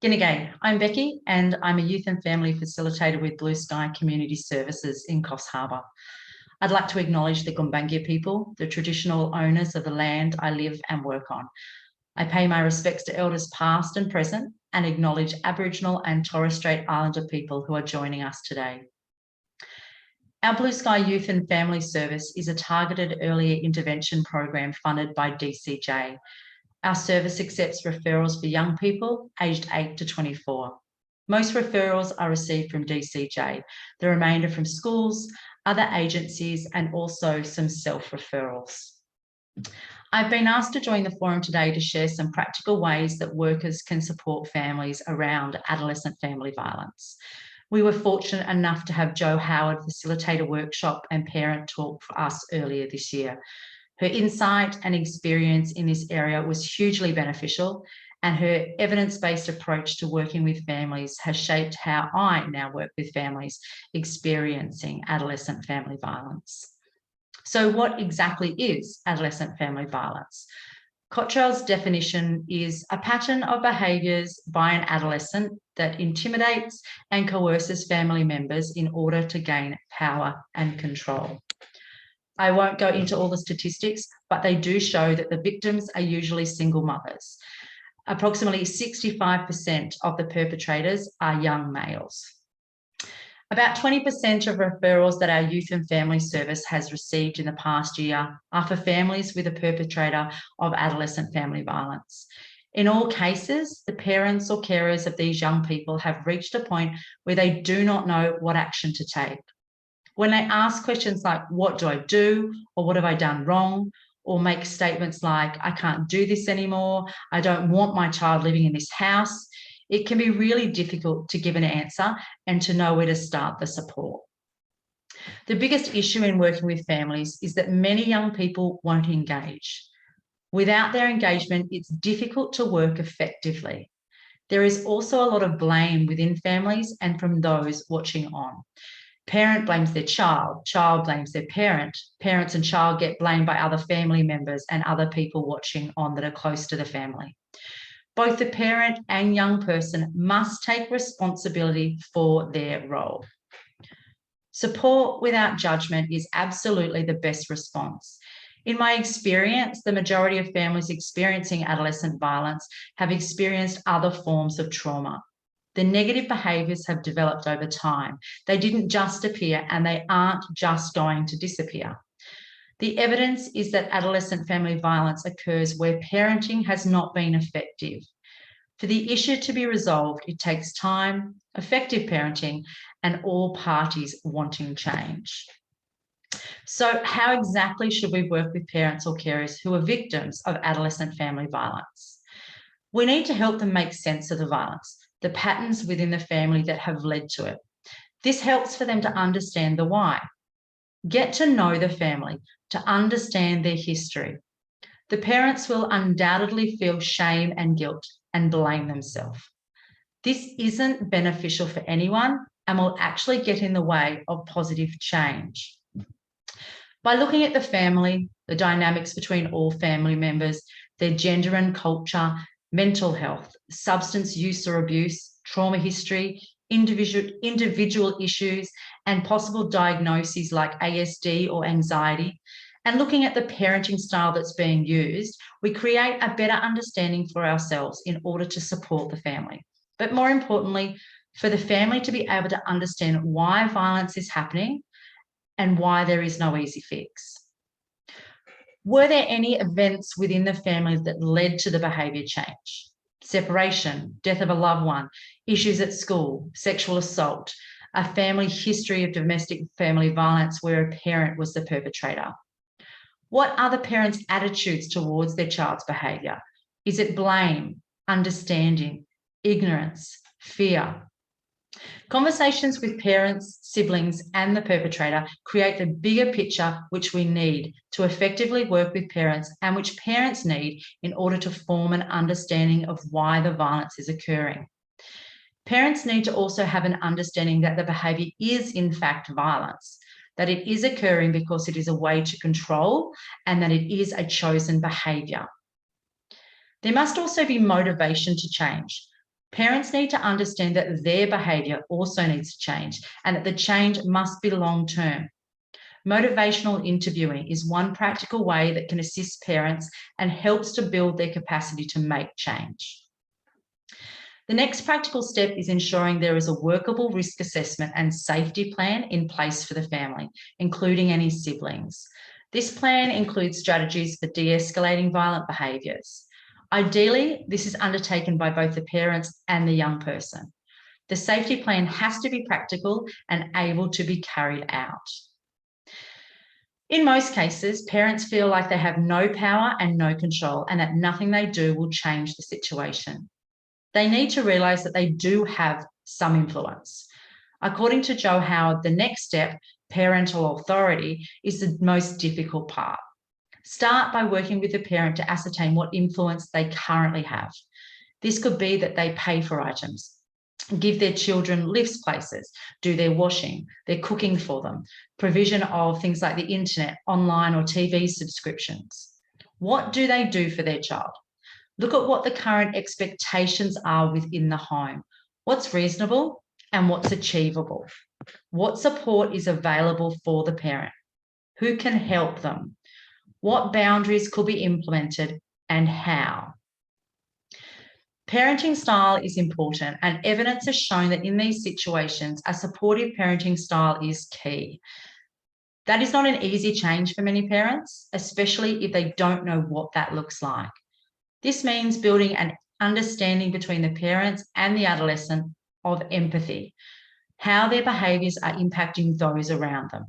G'day, I'm Becky and I'm a youth and family facilitator with Blue Sky Community Services in Coffs Harbour. I'd like to acknowledge the Gumbaynggirr people, the traditional owners of the land I live and work on. I pay my respects to elders past and present and acknowledge Aboriginal and Torres Strait Islander people who are joining us today. Our Blue Sky Youth and Family Service is a targeted earlier intervention program funded by DCJ. Our service accepts referrals for young people aged 8 to 24. Most referrals are received from DCJ, the remainder from schools, other agencies, and also some self-referrals. I've been asked to join the forum today to share some practical ways that workers can support families around adolescent family violence. We were fortunate enough to have Jo Howard facilitate a workshop and parent talk for us earlier this year. Her insight and experience in this area was hugely beneficial, and her evidence-based approach to working with families has shaped how I now work with families experiencing adolescent family violence. So what exactly is adolescent family violence? Cottrell's definition is a pattern of behaviours by an adolescent that intimidates and coerces family members in order to gain power and control. I won't go into all the statistics, but they do show that the victims are usually single mothers. Approximately 65% of the perpetrators are young males. About 20% of referrals that our Youth and Family Service has received in the past year are for families with a perpetrator of adolescent family violence. In all cases, the parents or carers of these young people have reached a point where they do not know what action to take. When they ask questions like, what do I do? Or what have I done wrong? Or make statements like, I can't do this anymore. I don't want my child living in this house. It can be really difficult to give an answer and to know where to start the support. The biggest issue in working with families is that many young people won't engage. Without their engagement, it's difficult to work effectively. There is also a lot of blame within families and from those watching on. Parent blames their child blames their parent. Parents and child get blamed by other family members and other people watching on that are close to the family. Both the parent and young person must take responsibility for their role. Support without judgment is absolutely the best response. In my experience, the majority of families experiencing adolescent violence have experienced other forms of trauma. The negative behaviours have developed over time. They didn't just appear and they aren't just going to disappear. The evidence is that adolescent family violence occurs where parenting has not been effective. For the issue to be resolved, it takes time, effective parenting, and all parties wanting change. So how exactly should we work with parents or carers who are victims of adolescent family violence? We need to help them make sense of the violence, the patterns within the family that have led to it. This helps for them to understand the why. Get to know the family, to understand their history. The parents will undoubtedly feel shame and guilt and blame themselves. This isn't beneficial for anyone and will actually get in the way of positive change. By looking at the family, the dynamics between all family members, their gender and culture, mental health, substance use or abuse, trauma history, individual issues, and possible diagnoses like ASD or anxiety, and looking at the parenting style that's being used, we create a better understanding for ourselves in order to support the family. But more importantly, for the family to be able to understand why violence is happening and why there is no easy fix. Were there any events within the family that led to the behaviour change? Separation, death of a loved one, issues at school, sexual assault, a family history of domestic family violence where a parent was the perpetrator. What are the parents' attitudes towards their child's behaviour? Is it blame, understanding, ignorance, fear? Conversations with parents, siblings, and the perpetrator create the bigger picture which we need to effectively work with parents and which parents need in order to form an understanding of why the violence is occurring. Parents need to also have an understanding that the behaviour is in fact violence, that it is occurring because it is a way to control and that it is a chosen behaviour. There must also be motivation to change. Parents need to understand that their behaviour also needs to change and that the change must be long-term. Motivational interviewing is one practical way that can assist parents and helps to build their capacity to make change. The next practical step is ensuring there is a workable risk assessment and safety plan in place for the family, including any siblings. This plan includes strategies for de-escalating violent behaviours. Ideally, this is undertaken by both the parents and the young person. The safety plan has to be practical and able to be carried out. In most cases, parents feel like they have no power and no control, and that nothing they do will change the situation. They need to realise that they do have some influence. According to Joe Howard, the next step, parental authority, is the most difficult part. Start by working with the parent to ascertain what influence they currently have. This could be that they pay for items, give their children lifts places, do their washing, their cooking for them, provision of things like the internet, online or TV subscriptions. What do they do for their child? Look at what the current expectations are within the home. What's reasonable and what's achievable? What support is available for the parent? Who can help them? What boundaries could be implemented and how? Parenting style is important, and evidence has shown that in these situations, a supportive parenting style is key. That is not an easy change for many parents, especially if they don't know what that looks like. This means building an understanding between the parents and the adolescent of empathy, how their behaviours are impacting those around them,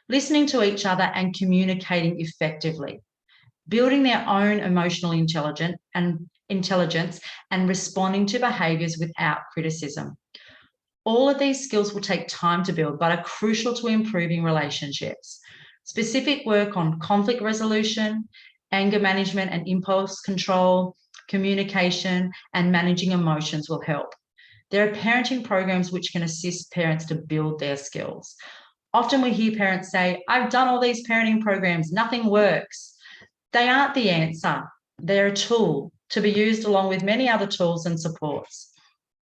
listening to each other and communicating effectively, building their own emotional intelligence and responding to behaviours without criticism. All of these skills will take time to build, but are crucial to improving relationships. Specific work on conflict resolution, anger management and impulse control, communication, and managing emotions will help. There are parenting programs which can assist parents to build their skills. Often we hear parents say, I've done all these parenting programs, nothing works. They aren't the answer. They're a tool to be used along with many other tools and supports.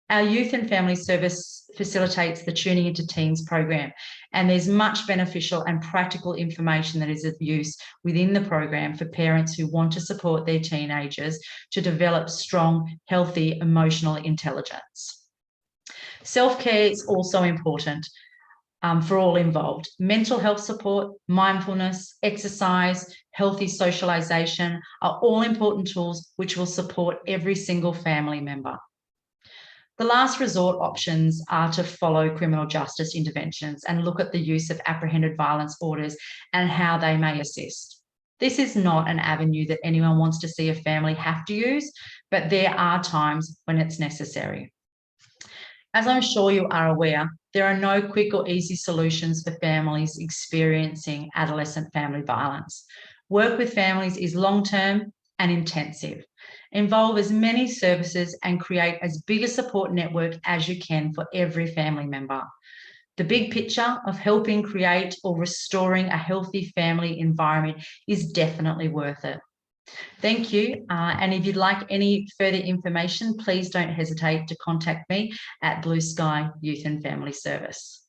Our Youth and Family Service facilitates the Tuning into Teens program, and there's much beneficial and practical information that is of use within the program for parents who want to support their teenagers to develop strong, healthy emotional intelligence. Self-care is also important for all involved. Mental health support, mindfulness, exercise, healthy socialisation are all important tools which will support every single family member. The last resort options are to follow criminal justice interventions and look at the use of apprehended violence orders and how they may assist. This is not an avenue that anyone wants to see a family have to use, but there are times when it's necessary. As I'm sure you are aware, there are no quick or easy solutions for families experiencing adolescent family violence. Work with families is long-term and intensive. Involve as many services and create as big a support network as you can for every family member. The big picture of helping create or restoring a healthy family environment is definitely worth it. Thank you. And if you'd like any further information, please don't hesitate to contact me at Blue Sky Youth and Family Service.